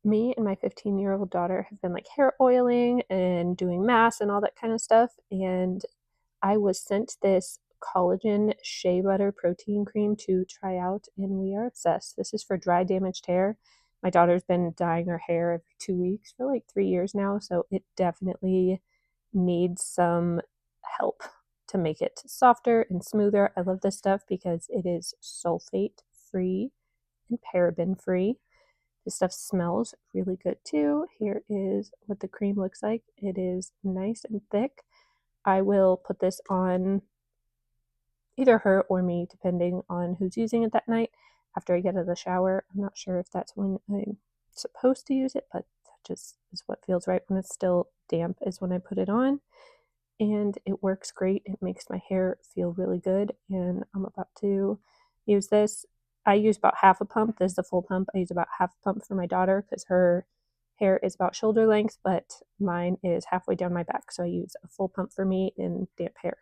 me and my 15-year-old daughter have been like hair oiling and doing masks and all that kind of stuff. And I was sent this collagen shea butter protein cream to try out, and we are obsessed. This is for dry, damaged hair. My daughter's been dyeing her hair every 2 weeks for like 3 years now, so it definitely needs some help to make it softer and smoother. I love this stuff because it is sulfate free and paraben free. This stuff smells really good too. Here is what the cream looks like. It is nice and thick. I will put this on either her or me, depending on who's using it that night after I get out of the shower. I'm not sure if that's when I'm supposed to use it, but that just is what feels right. When it's still damp is when I put it on, and it works great. It makes my hair feel really good, and I'm about to use this. I use about half a pump. This is the full pump. I use about half a pump for my daughter because her hair is about shoulder length, but mine is halfway down my back. So I use a full pump for me in damp hair.